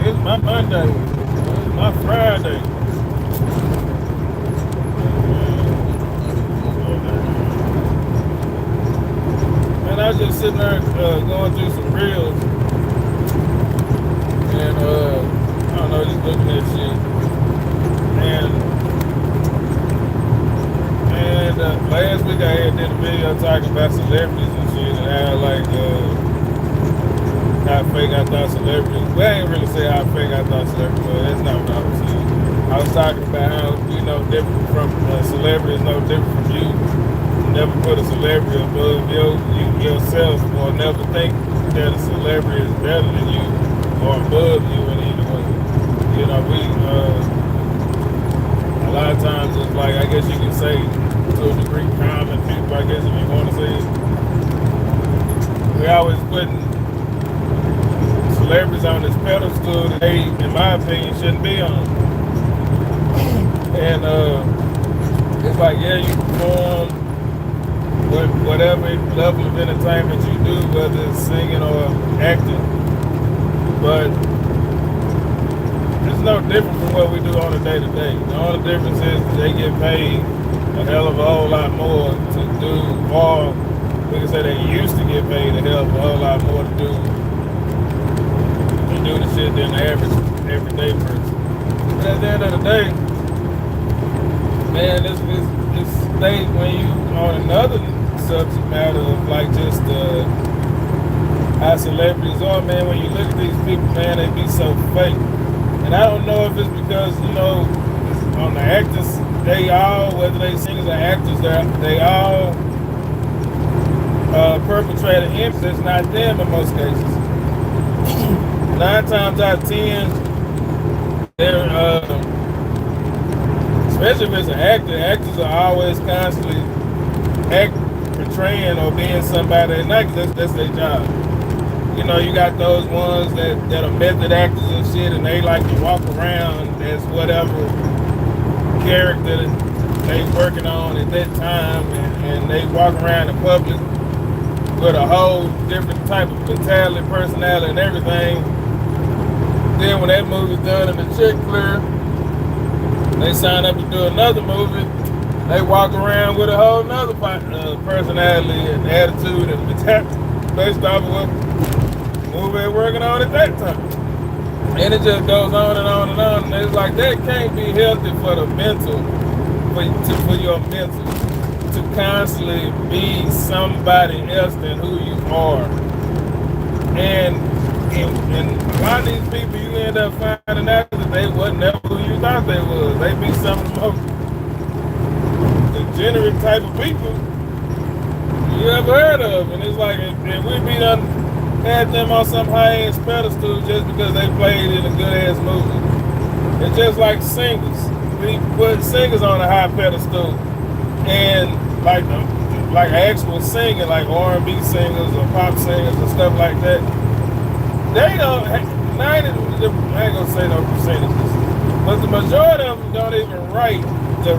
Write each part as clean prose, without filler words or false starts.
it's my Monday. It's my Friday. And I was just sitting there going through some reels and I don't know, just looking at shit. And last week I had did a video talking about celebrities and shit and how like how fake I thought celebrities. Well, I ain't really say how fake I thought celebrities were. That's not what I was saying. I was talking about how you know different from celebrities, no different from you. Never put a celebrity above yourself, or never think that a celebrity is better than you or above you in any way. You know, we a lot of times it's like, I guess you can say to a degree, common people, I guess if you want to say it. We always putting celebrities on this pedestal that they, in my opinion, shouldn't be on. And it's like, yeah, you perform whatever level of entertainment you do, whether it's singing or acting, but it's no different from what we do on a day-to-day. The only difference is that they get paid a hell of a whole lot more to do, or we can say they used to get paid a hell of a whole lot more to do the shit than the average everyday person. But at the end of the day, man, this state, when you on another subject matter of like just how celebrities are, man, when you look at these people, man, they be so fake. And I don't know if it's because, you know, on the actors, they all, whether they singers or actors, they all perpetrate an image that's not them in most cases. 9 times out of 10, they're especially if it's an actor, actors are always constantly portraying or being somebody at night, because that's their job. You know, you got those ones that are method actors and shit, and they like to walk around as whatever character they working on at that time, and they walk around in public with a whole different type of mentality, personality, and everything. Then when that movie's done and the check clear, they sign up to do another movie. They walk around with a whole nother personality and attitude and mentality based off of what movie they're working on at that time. And it just goes on and on and on. And it's like, that can't be healthy for the mental, for your mental, to constantly be somebody else than who you are. And a lot of these people, you end up finding out that they wasn't never who you thought they was. They be some of the most degenerate type of people you ever heard of. And it's like, and we be done had them on some high-ass pedestal just because they played in a good-ass movie. It's just like singers. We put singers on a high pedestal, and like actual singing, like R&B singers or pop singers and stuff like that, they don't, 90, I ain't gonna say no percentages, but the majority of them don't even write the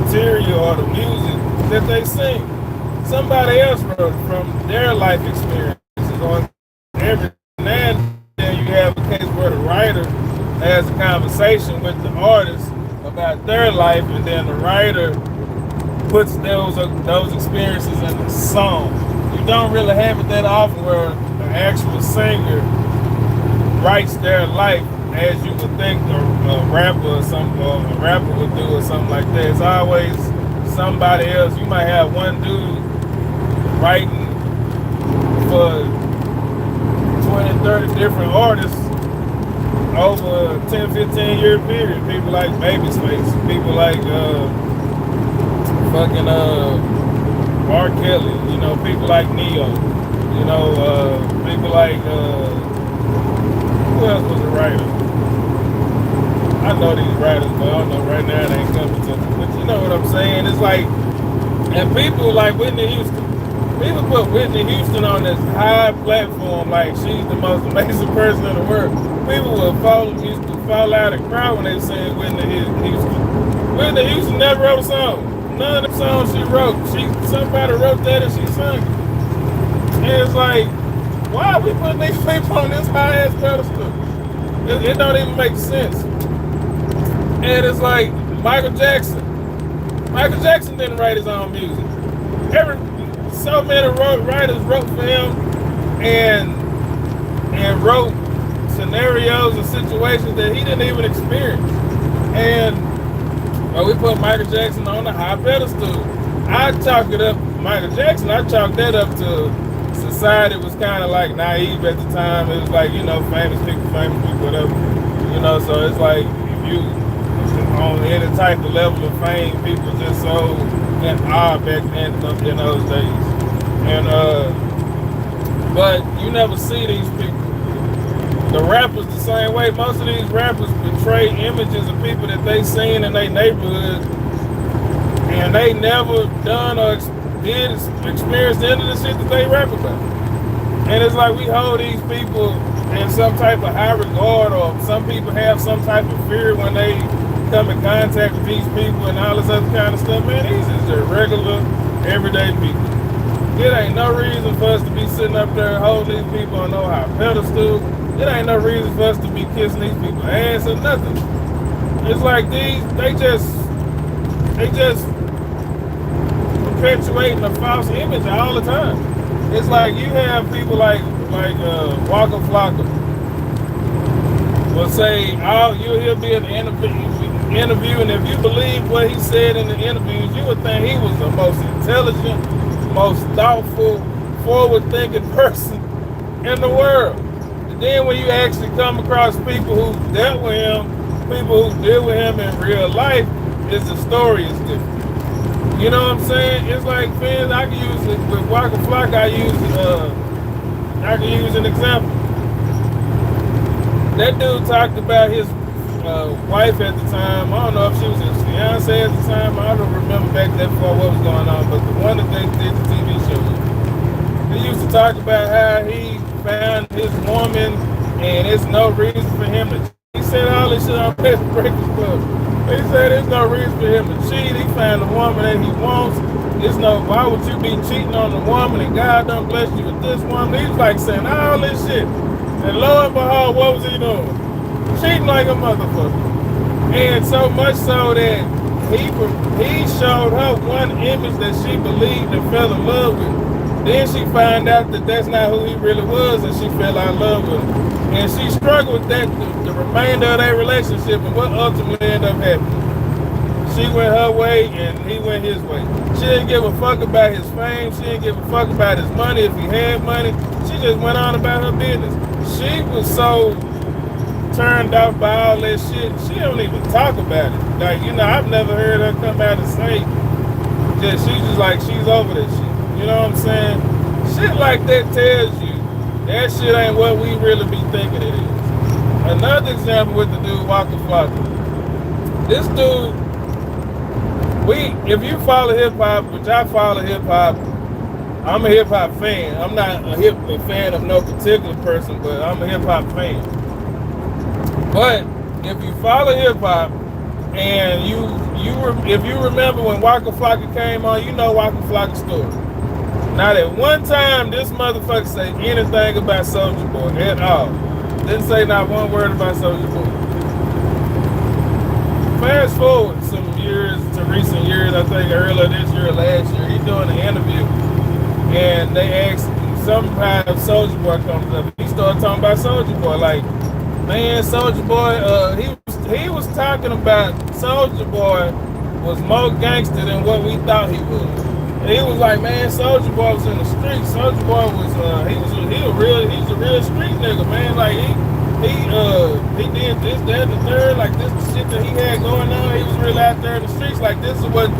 material or the music that they sing. Somebody else wrote from their life experiences. On every now and then you have a case where the writer has a conversation with the artist about their life, and then the writer puts those experiences in the song. You don't really have it that often where an actual singer writes their life as you would think a rapper would do or something like that. It's always somebody else. You might have one dude writing for 20, 30 different artists over a 10, 15 year period. People like Babyface, people like R. Kelly, you know, people like Neo, you know, people like who else was a writer? I know these writers, but I don't know right now, they ain't coming to me. But you know what I'm saying? It's like, and people like Whitney Houston. People put Whitney Houston on this high platform like she's the most amazing person in the world. People used to fall out and cry when they said Whitney Houston. Whitney Houston never wrote a song. None of the songs she wrote, somebody wrote that and she sung it. And it's like, why are we putting these people on this high ass pedestal? It don't even make sense. And it's like Michael Jackson. Michael Jackson didn't write his own music. So many writers wrote for him and wrote scenarios and situations that he didn't even experience. And we put Michael Jackson on the high pedestal. I chalk it up, Michael Jackson, I chalked that up to society was kind of like naive at the time. It was like, famous people, whatever. So it's like if you on any type of level of fame, people just so in awe back then in those days. And but you never see these people. The rappers the same way. Most of these rappers portray images of people that they seen in their neighborhood, and they never done or did experience the end of the shit that they rap about. And it's like we hold these people in some type of high regard, or some people have some type of fear when they come in contact with these people and all this other kind of stuff. Man, these is the regular, everyday people. It ain't no reason for us to be sitting up there holding these people on no high pedestal. It ain't no reason for us to be kissing these people ass or nothing. It's like they just perpetuating a false image all the time. It's like you have people like Waka Flocka will say, he'll be in the interview, and if you believe what he said in the interviews, you would think he was the most intelligent, most thoughtful, forward-thinking person in the world. And then when you actually come across people who dealt with him, people who deal with him in real life, the story is different. You know what I'm saying? It's like, fans, I can use it with Waka Flocka. I can use an example. That dude talked about his wife at the time. I don't know if she was his fiance at the time. I don't remember back that far what was going on, but the one that they did the TV show with. He used to talk about how he found his woman, and it's no reason for him to. He said all this shit on Breakfast Club. He said there's no reason for him to cheat. He found the woman that he wants. Why would you be cheating on the woman and God done bless you with this woman? He's like saying all this shit. And lo and behold, what was he doing? Cheating like a motherfucker. And so much so that he showed her one image that she believed and fell in love with. Then she found out that that's not who he really was, and she fell out of love with him. And she struggled with that the remainder of their relationship, and what ultimately ended up happening. She went her way, and he went his way. She didn't give a fuck about his fame. She didn't give a fuck about his money, if he had money. She just went on about her business. She was so turned off by all that shit, she don't even talk about it. Like, I've never heard her come out and say that she's over that shit. You know what I'm saying? Shit like that tells you that shit ain't what we really be thinking it is. Another example with the dude Waka Flocka. This dude, if you follow hip hop, which I follow hip hop, I'm a hip hop fan. I'm not a fan of no particular person, but I'm a hip hop fan. But if you follow hip hop and if you remember when Waka Flocka came on, you know Waka Flocka's story. Not at one time this motherfucker say anything about Soulja Boy at all. Didn't say not one word about Soulja Boy. Fast forward some years to recent years, I think earlier this year or last year, he's doing an interview, and they asked him somehow Soulja Boy comes up. He started talking about Soulja Boy, like, man, Soulja Boy, he was talking about Soulja Boy was more gangster than what we thought he was. And he was like, man, Soulja Boy was in the street. Soulja Boy was he's a real street nigga, man. Like he did this, that, and the third, like this the shit that he had going on. He was really out there in the streets. Like this is what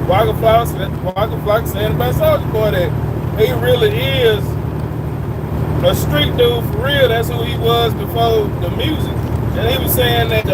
Waka Flocka saying about Soulja Boy, that he really is a street dude for real. That's who he was before the music. And he was saying that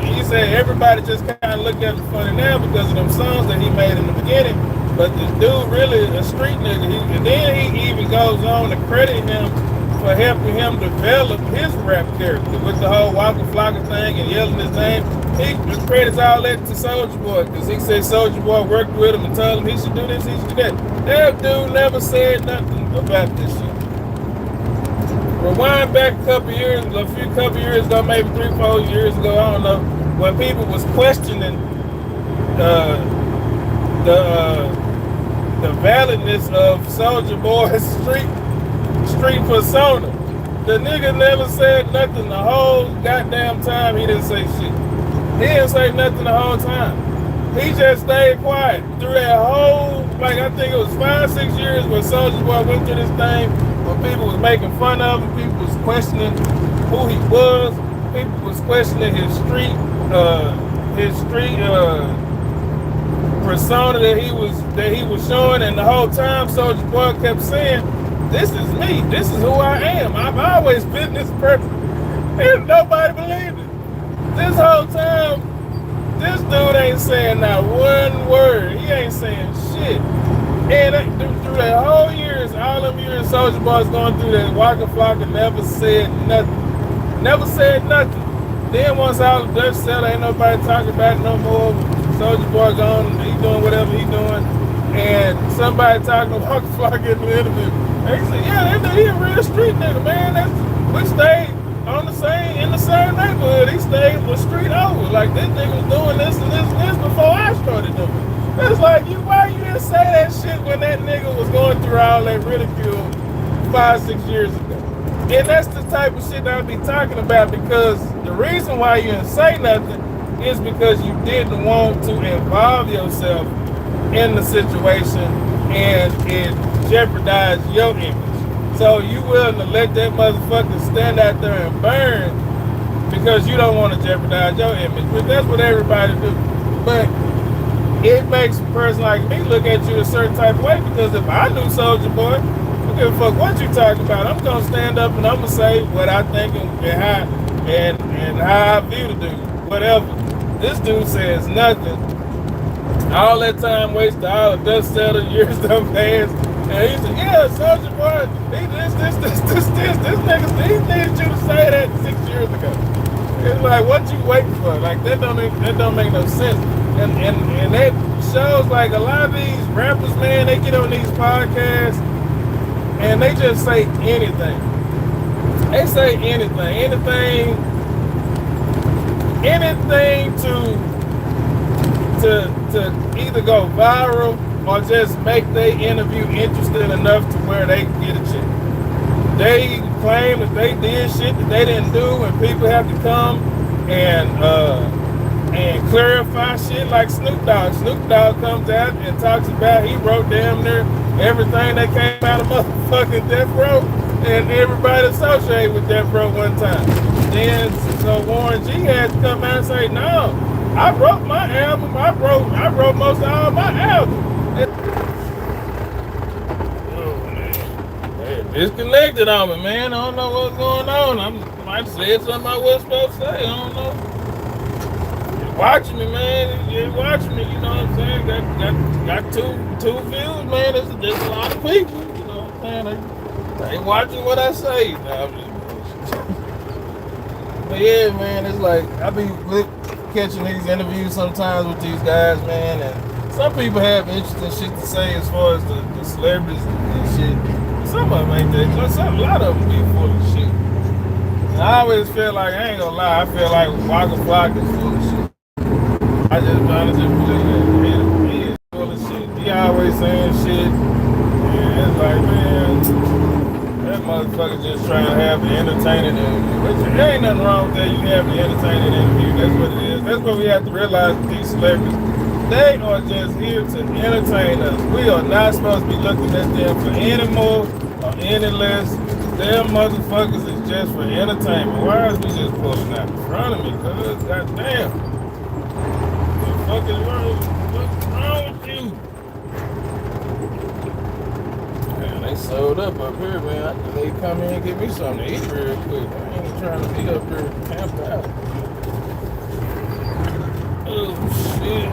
he said everybody just kind of look at it funny now because of them songs that he made in the beginning. But the dude really a street nigga. And then he even goes on to credit him for helping him develop his rap character with the whole Waka Flocka thing and yelling his name. He credits all that to Soulja Boy because he said Soulja Boy worked with him and told him he should do this, he should do that. That dude never said nothing about this shit. rewind back a couple years ago, maybe 3-4 years ago, I don't know, when people was questioning uh, the validness of Soulja Boy's street persona. The nigga never said nothing the whole goddamn time. He didn't say shit. He didn't say nothing the whole time. He just stayed quiet through that whole, like I think it was 5-6 years when Soulja Boy went through this thing where people was making fun of him, people was questioning who he was, people was questioning his street persona that he was showing, and the whole time Soulja Boy kept saying, "This is me. This is who I am. I've always been this person." And nobody believed it. This whole time, this dude ain't saying not one word. He ain't saying shit. And through that whole years, all them years, Soulja Boy's going through that Waka Flocka never said nothing. Never said nothing. Then once all the dust settled, ain't nobody talking about it no more. Soulja Boy gone, he doing whatever he doing. And somebody talking to Waka Flocka in the interview. They said, yeah, he a real street nigga, man. We stayed in the same neighborhood. He stayed a street over. Like, this nigga was doing this and this before I started doing it. It's like, why you didn't say that shit when that nigga was going through all that ridicule 5-6 years ago? And that's the type of shit that I'll be talking about, because the reason why you didn't say nothing is because you didn't want to involve yourself in the situation and it jeopardized your image. So you willing to let that motherfucker stand out there and burn because you don't want to jeopardize your image. But that's what everybody do. But it makes a person like me look at you a certain type of way, because if I knew Soulja Boy, I don't give a fuck what you talking about. I'm gonna stand up and I'm gonna say what I think and how I view the dude. Whatever. This dude says nothing. All that time wasted, all the dust settled, years done passed. And he said, yeah, Soulja Boy, this nigga, he needed you to say that 6 years ago. It's like, what you waiting for? Like, that don't make no sense. And that shows, like, a lot of these rappers, man, they get on these podcasts and they just say anything. They say anything to either go viral or just make their interview interesting enough to where they can get a check. They claim that they did shit that they didn't do, and people have to come and clarify shit, like Snoop Dogg. Snoop Dogg comes out and talks about he wrote damn near everything that came out of motherfucking Death Row, and everybody associated with Death Row one time. Then so Warren G had to come out and say, no, I wrote my album. I wrote most of all my albums. Disconnected on me, man. I don't know what's going on. I might have said something I wasn't supposed to say. I don't know. You're watching me, man. You're watching me. You know what I'm saying? Got two views, man. There's a lot of people. You know what I'm saying? They watching what I say. But yeah, man, it's like I be catching these interviews sometimes with these guys, man, and some people have interesting shit to say as far as the celebrities and shit. Some of them ain't that. A lot of them be full of shit. And I always feel like, I ain't gonna lie, I feel like Waka Flocka is full of shit. I just honestly believe that he is full of shit. He always saying shit. And it's like, man, that motherfucker just trying to have the entertaining interview. But there ain't nothing wrong with that. You have the entertaining interview. That's what it is. That's what we have to realize with these celebrities. They are just here to entertain us. We are not supposed to be looking at them for any more or any less. Them motherfuckers is just for entertainment. Why is we just pulling out in front of me? Cause goddamn. What the fuck is wrong? What's wrong with you? Man, they sold up here, man. I think they come in and get me something to eat real quick. I ain't trying to be up here camped out. Oh shit.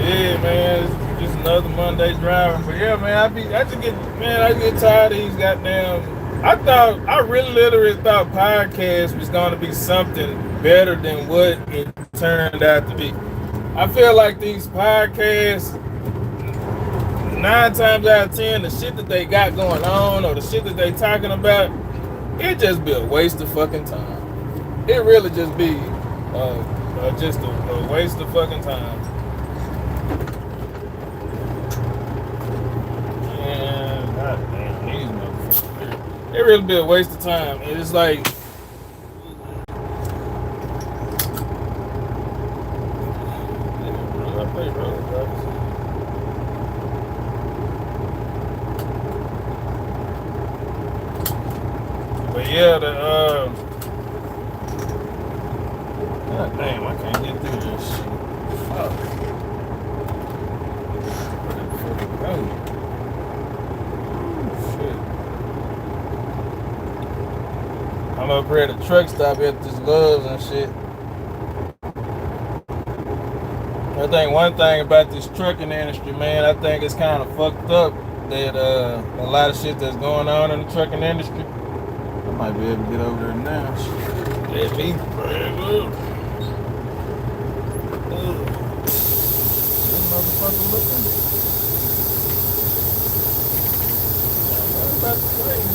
Yeah, man, it's just another Monday driving. But yeah, man, I get tired of these goddamn. I really literally thought podcast was gonna be something better than what it turned out to be. I feel like these podcasts 9 times out of 10, the shit that they got going on or the shit that they talking about, it just be a waste of fucking time. It really just be just a waste of fucking time. And god damn, these motherfuckers. It really be a waste of time. And it's like but yeah, god damn, I can't get through this shit. Fuck. Where the fuck it go? Shit. I'm up here at the truck stop at this Love's and shit. I think one thing about this trucking industry, man, I think it's kind of fucked up that a lot of shit that's going on in the trucking industry. I might be able to get over there now. Let me brag up. This motherfucker looking. What about the plane?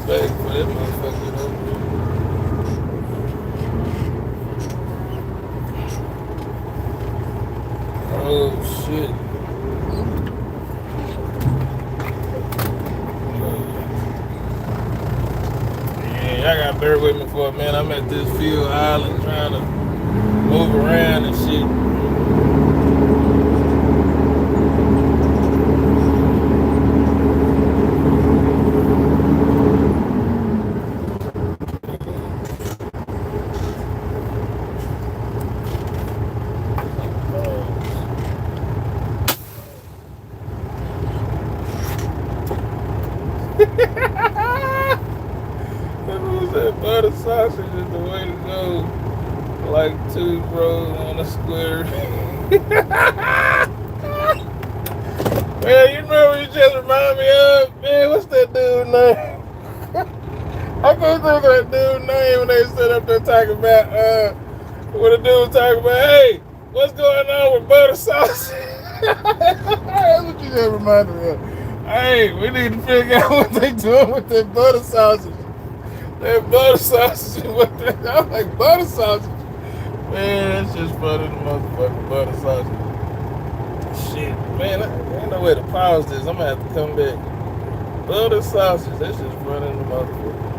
Back for that motherfucker over there. Oh shit. Yeah, y'all gotta bear with me for a minute. I'm at this field island trying to move around and shit. That butter sausage is the way to go. Like 2 bros on a square. Man, you remember you just remind me of? Man, what's that dude's name? I can't think of that dude's name when they sit up there talking about, when the dude was talking about, hey, what's going on with butter sausage? That's what you just reminded me of. Hey, we need to figure out what they doing with that butter sausage. That butter sausage, what the hell? I'm like, butter sausage? Man, that's just funny, the motherfucking butter sausage. Shit, man, I ain't no way to pause this. I'm gonna have to come back. Butter sausage, that's just funny, the motherfucker.